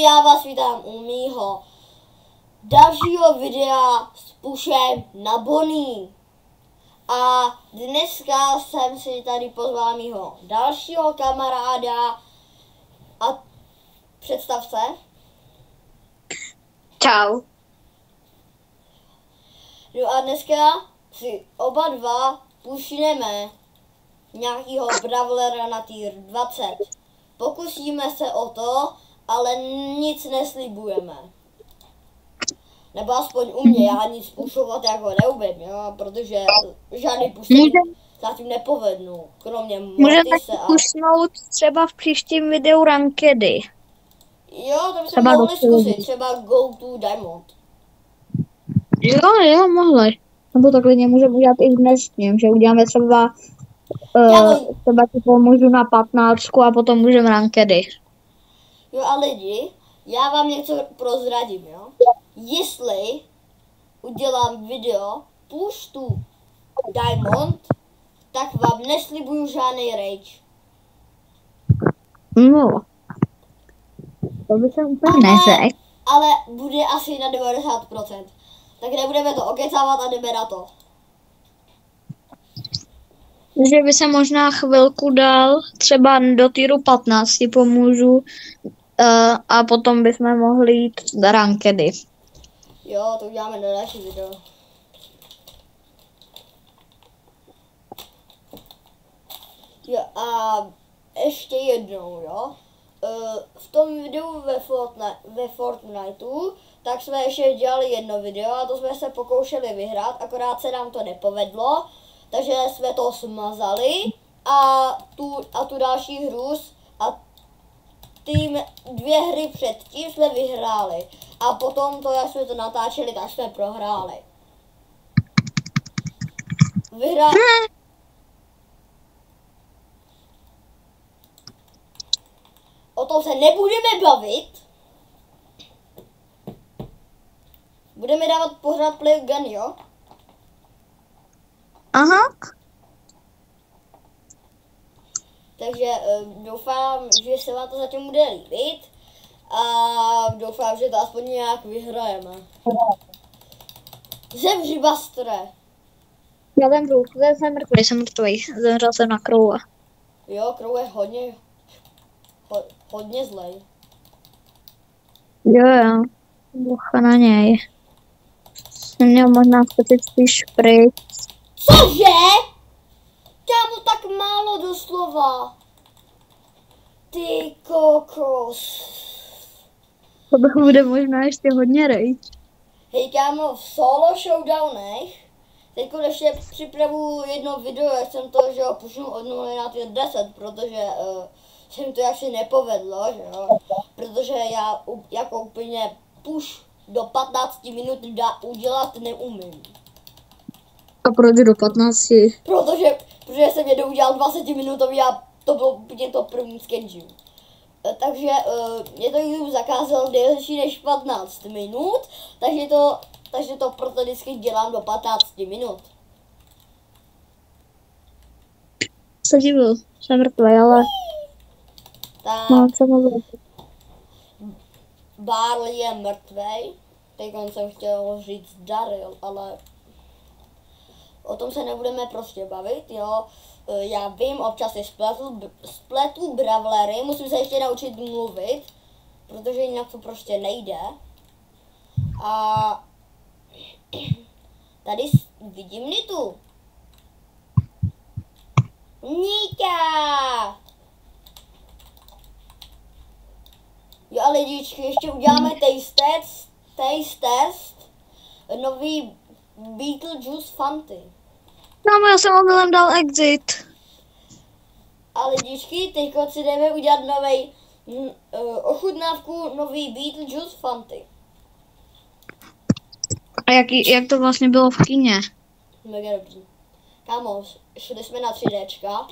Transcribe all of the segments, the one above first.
já vás vítám u mýho dalšího videa s pušem na Bonnie. A dneska jsem si tady pozval mýho dalšího kamaráda a představ se. Čau. No a dneska si oba dva pušneme nějakýho Brawlera na tier 20. Pokusíme se o to, ale nic neslibujeme. Nebo aspoň u mě, já nic pušovat jako neumím, jo, protože žádný pušení zatím nepovednu, kromě Můžeme Mortise a... pušnout třeba v příštím videu rankedy. Jo, to bychom mohli zkusit, třeba Go to Diamond. Jo, mohli. Nebo to klidně můžeme udělat i v dnešním, že uděláme třeba ti pomůžu na 15 a potom můžeme rankedy. Jo a lidi, já vám něco prozradím, jo. Jestli udělám video Push to Diamond, tak vám neslibuju žádný rage. No. To by se úplně neřekl. Ale bude asi na 90%. Tak nebudeme to okecávat a jdeme na to. Že by se možná chvilku dal, třeba do týru 15 ti pomůžu a potom bychom mohli jít do rankedy. Jo, to uděláme na další video. Jo a ještě jednou, jo. V tom videu ve Fortniteu, tak jsme ještě dělali jedno video a to jsme se pokoušeli vyhrát, akorát se nám to nepovedlo, takže jsme to smazali a tu další hru a ty 2 hry předtím jsme vyhráli a potom to, jak jsme to natáčeli, tak jsme prohráli. O tom se nebudeme bavit. Budeme dávat pořád play gun, jo? Aha. Takže doufám, že se vám to zatím bude líbit. A doufám, že to aspoň nějak vyhrajeme. Zemři, Bastre. Já zemřu, jsem mrtvý. Zemřel jsem na Crowa. Jo, Crow je hodně zlej. Jo. Boha na něj. Jsem měl možná specifický šprit. Cože? Kámo, tak málo doslova. Ty kokos. To bych bude možná ještě hodně rage. Hej kámo, v solo showdownech teď ještě připravuju jedno video, jak jsem to, že jo, pušnu od 0 na 10, protože se mi to jaksi nepovedlo, že jo, protože já jako úplně push do 15 minut udělat neumím. A proč do 15? Protože jsem jednou udělal 20 minutový a to bylo úplně to první skenžu. Takže mě to YouTube zakázal delší než 15 minut, takže to proto vždycky dělám do 15 minut. Se divil, jsem mrtvý, ale... Tak, No, co mluvím? Barley je mrtvej, teď jsem chtěl říct Daryl, ale o tom se nebudeme prostě bavit, jo. Já vím, občas si spletu Brawlery, musím se ještě naučit mluvit, protože jinak to prostě nejde. A tady vidím Nitu. Nika! Jo a lidičky, ještě uděláme taste test, nový Beetlejuice Fanty. No, já jsem omylem dal exit. A lidičky, teď si jdeme udělat nový ochutnávku nový Beetlejuice Fanty. A jak to vlastně bylo v kyně? Mega dobře. Kámo, šli jsme na 3Dčka.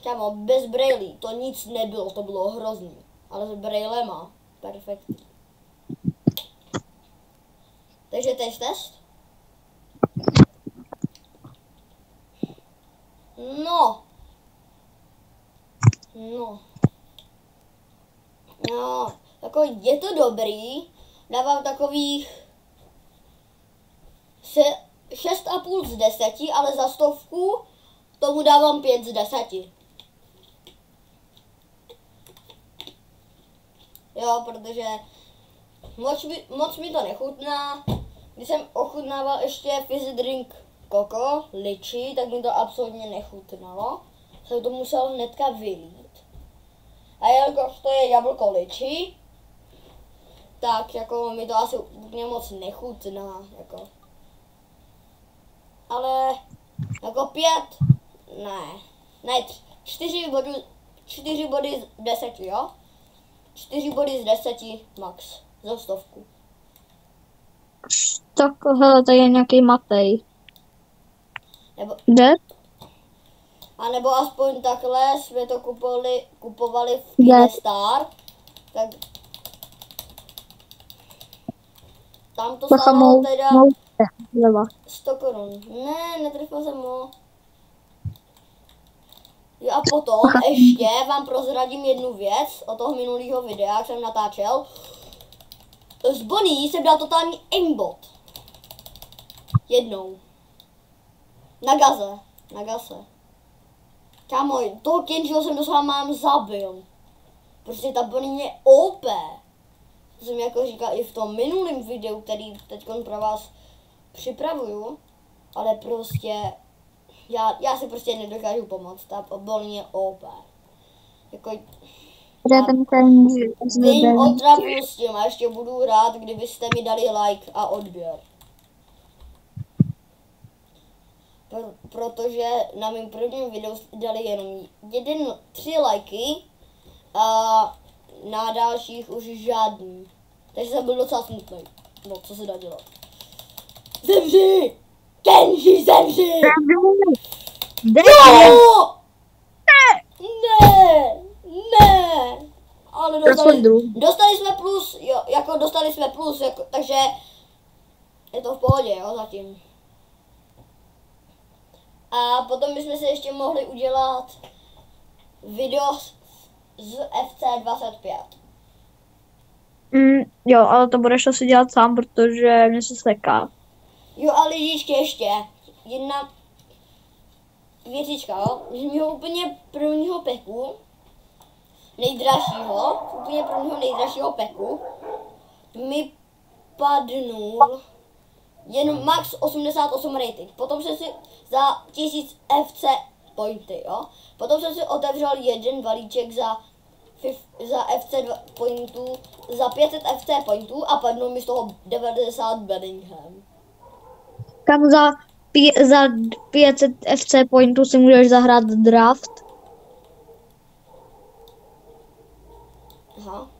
Kámo, bez brailí to nic nebylo, to bylo hrozný. Ale s brailema, perfektní. Takže test. No. Jako je to dobrý, dávám takových 6,5 z 10, ale za 100 tomu dávám 5 z 10. Jo, protože moc mi to nechutná. Když jsem ochutnával ještě fizzy drink koko, liči, tak mi to absolutně nechutnalo. Jsem to musel hnedka vylít. A jelikož to je jablko liči, tak jako mi to asi úplně moc nechutná. Jako. Ale jako 5, ne, 4 body z 10, jo? 4 body z 10 max, za 100. Tak hele, tady je nějaký Matej. Nebo, Jde? a nebo aspoň takhle jsme to kupovali v Kinestar, tak tam to stálo teda 100 korun. Ne, netrefil jsem ho. Jo a potom ještě vám prozradím jednu věc od toho minulého videa, jak jsem natáčel. Z Bonnie jsem dal totální aimbot. Jednou. Na gase. Kámo, toho Kenjiho jsem doslova mám zabil. Prostě ta Bonnie je OP. To jsem jako říkal i v tom minulém videu, který teď pro vás připravuju. Ale prostě, já si prostě nedokážu pomoct. Ta Bonnie je OP. Jako, vím otravu s tím a ještě budu rád, kdybyste mi dali like a odběr. Protože na mém prvním videu dali jenom 3 lajky a na dalších už žádný. Takže jsem byl docela smutný. No, co se dá dělat? Zemři! Kenji, zemři! Jo! Ne! Ale dostali jsme plus, jo, jako dostali jsme plus, jako, takže je to v pohodě, jo, zatím. A potom bychom si ještě mohli udělat video z FC25. Jo, ale to budeš asi dělat sám, protože mě se seká. Jo, ale lidičky ještě. Jedna věcička, jo. Z mého úplně prvního peku, úplně prvního nejdražšího peku, mi padnul jen max 88 rating. Potom jsem si za 1000 FC pointy, jo. Potom jsem si otevřel jeden balíček za FC pointů, za 500 FC pointů a padnul mi z toho 90 Bellingham. Kam za 500 FC pointů si můžeš zahrát draft? Aha.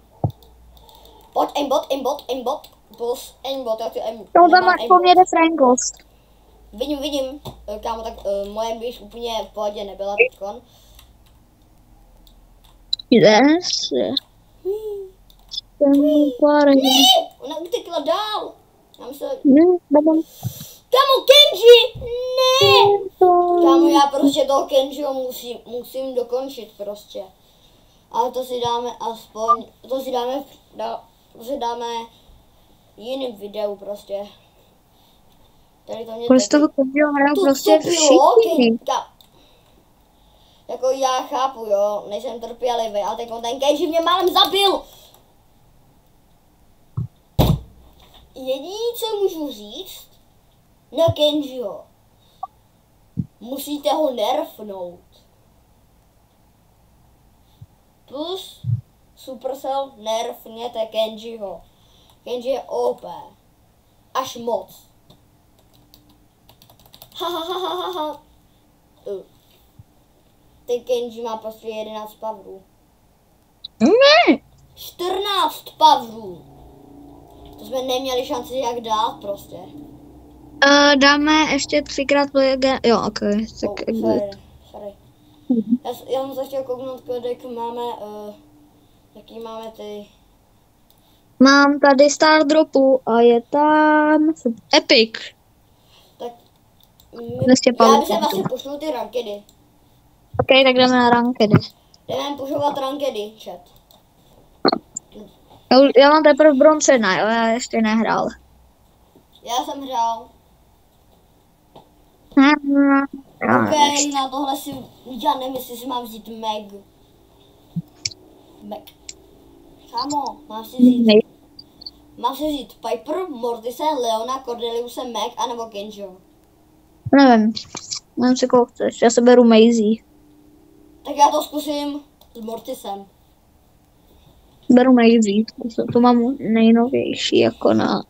Pojď aimbot. Plus aimbot, já chci aimbot. To tam máš poměrně Frankos. Vidím. Kámo, tak moje byš úplně v pohodě nebyla teďkon. Yes. Ona utekla dál. Já myslel... Kámo, Kenji! Ne! Kámo, já prostě toho Kenjiho musím dokončit prostě. Ale to si dáme aspoň, to si dáme jiným videu prostě. Tady to mě prostě toho Kenjiho hrajou prostě všichni. Jako já chápu, jo, nejsem trpělivý, ale ten Kenji mě málem zabil. Jediné, co můžu říct na Kenjiho, musíte ho nerfnout. Plus Supercell nerfněte Kenjiho. Kenji je OP. Až moc. Ha. Ten Kenji má prostě 11 powerů. Ne! 14 powerů. To jsme neměli šanci jak dát prostě. Dáme ještě 3x legend. Jo, ok. Sorry. Já jsem se chtěl kouknout, kolik máme, jaký máme ty. Mám tady Star Dropu a je tam Epic. Tak já bych asi pošlu ty rankedy. Ok, tak jdeme na rankedy. Jdeme pušovat rankedy, chat. Já mám teprve bronze 1, jo, já ještě nehrál. Já jsem hrál. Já OK, ještě. na tohle si, já nevím, jestli si mám vzít Meg. Kámo, mám si vzít Piper, Mortise, Leona, Cordeliuse, Meg, anebo Kenjo. Nevím, nevím si koho chceš, já se beru Maisie. Tak já to zkusím s Mortisem. Beru Maisie, to mám nejnovější jako na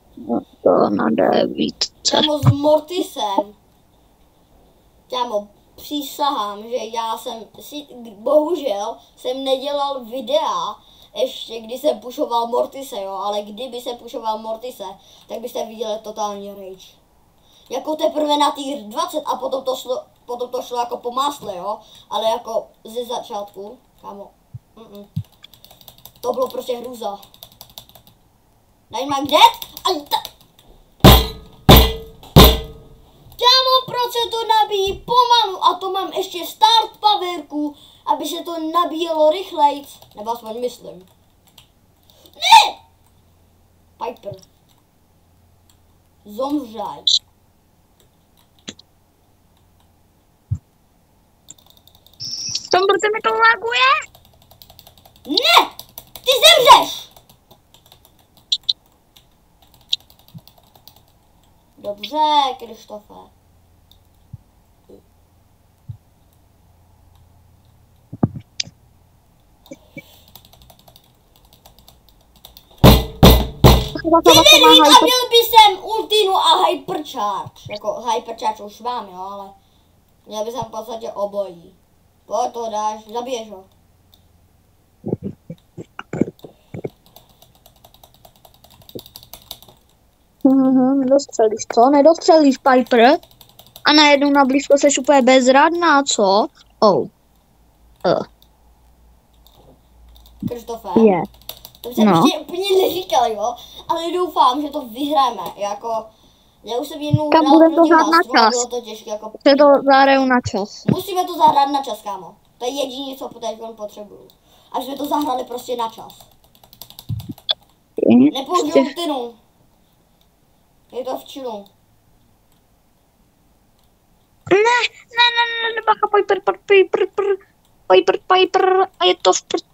9. Kámo, s Mortisem. Kámo, přísahám, že já jsem si, bohužel, jsem nedělal videa, ještě když jsem pushoval Mortise, jo, ale kdyby se pushoval Mortise, tak byste viděli totální rage. Jako teprve na tier 20 a potom to šlo jako po másle, jo, ale jako ze začátku, kámo, to bylo prostě hrůza. Nightmare Dead? Kámo, proč se to nabíjí pomalu a to mám ještě start powerku, aby se to nabíjelo rychlejc, nebo aspoň myslím. Ne! Piper. Zomřaj. Tom, protože mi to laguje? Ne! Ty zemřeš! Dobře, Krištofe. A měl by jsem ultinu a hypercharge. Jako hypercharge už mám, jo, ale měl by jsem v podstatě obojí. Pojď to dáš, zabiješ ho. Nedostřelíš, co? Nedostřelíš, Piper? A najednou na blízko seš úplně bezradná, co? Krištofe. Je. To jsem ještě úplně neříkal, jo, ale doufám, že to vyhráme, jako, já už jsem jednou Kam budeme to hrát na čas? Bylo to těžké, jako, Se to zahraju na čas. musíme to zahrát na čas, kámo, to je jediné, co teď potřebuju, až jsme to zahrali prostě na čas. Nepoužiju rutinu, je to v chillu. Ne, bacha, Piper, a je to v prce.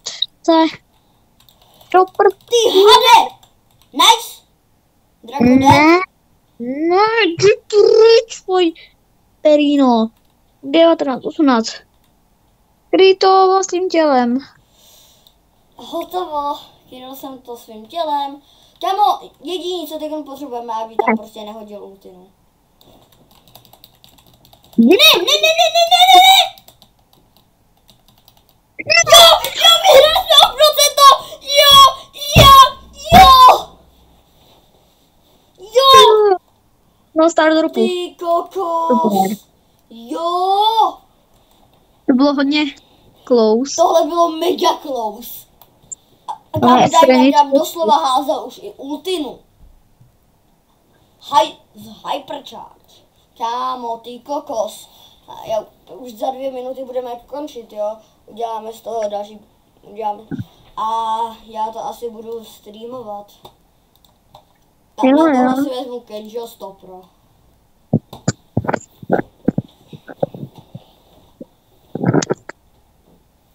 Ty hade! Nice! Dragon Dead? Ne, jdi pryč, tvoj perino. 19, 18. Kryj to svým tělem. Hotovo, chytil jsem to svým tělem. Kámo, jediný, co teď potřebujeme, aby tam prostě nehodil ultinu. Ne! Jo, vyhrál 100%! Jo! No, start dropu. Ty kokos! Jo! To bylo hodně close. Tohle bylo mega close. A tam doslova házel už i ultinu. Hypercharge. Kámo, ty kokos. Už za 2 minuty budeme končit, jo. Uděláme z toho další. A já to asi budu streamovat. Tak na tohle si vezmu Kenjo Stopro.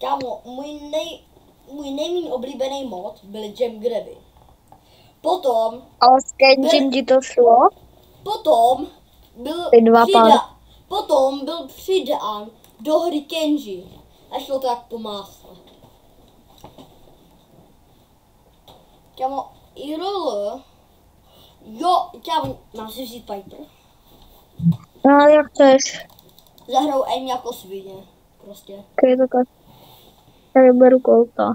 Kámo, můj nejméně oblíbený mod byly Gem Grabby. Potom... Ale s Kenjim ti to šlo? Potom byl přidán do hry Kenji. A šlo to jak po másle. Kámo, IRL... Jo, kámo, mám si vzít Piper. No, jak chceš. Zahrou aim jako svině, prostě. Když to tak. Já beru Colta.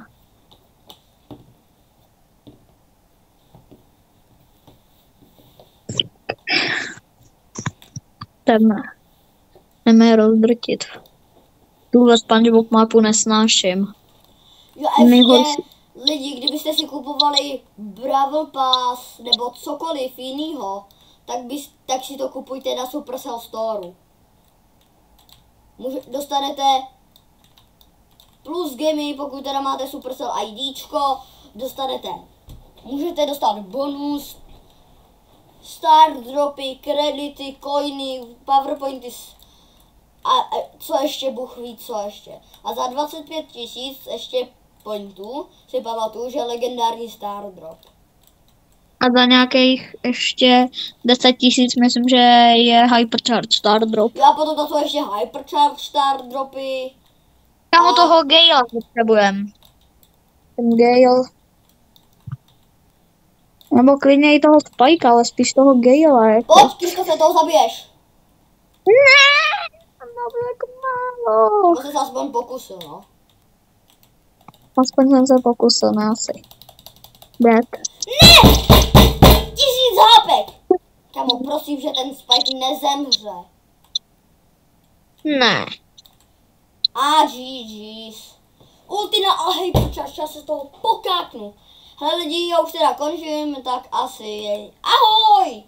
Jdeme je rozdrtit. Tuhle SpongeBob mapu nesnáším. Jo, ještě lidi, kdybyste si kupovali Brawl Pass nebo cokoliv jinýho, tak si to kupujte na Supercell Store. Dostanete plus gemy, pokud teda máte Supercell IDčko, dostanete můžete dostat bonus, star dropy, kredity, coiny, powerpointy a co ještě, Bůh ví, co ještě. A za 25 000 ještě pointů si pamatuju, že legendární star drop. A za nějakých ještě 10 000 myslím, že je Hypercharge Star Drop. Já potom to jsou ještě Hypercharge star dropy. Kámo, toho Gale potřebujem. Ten Gale. Nebo klidně i toho Spike, ale spíš toho Gale. Jako. Pojď, Kisko, se toho zabiješ. Ne, tam bylo jako málo. To se aspoň pokusil, no. Aspoň jsem se pokusil, ne asi. Dead. Ne! 1000 hápek! Kámo, prosím, že ten Spike nezemře. Ne. A GG's. Ultina a Hypercharge, já se z toho pokáknu. Hele lidi, já už teda končím, tak asi ahoj!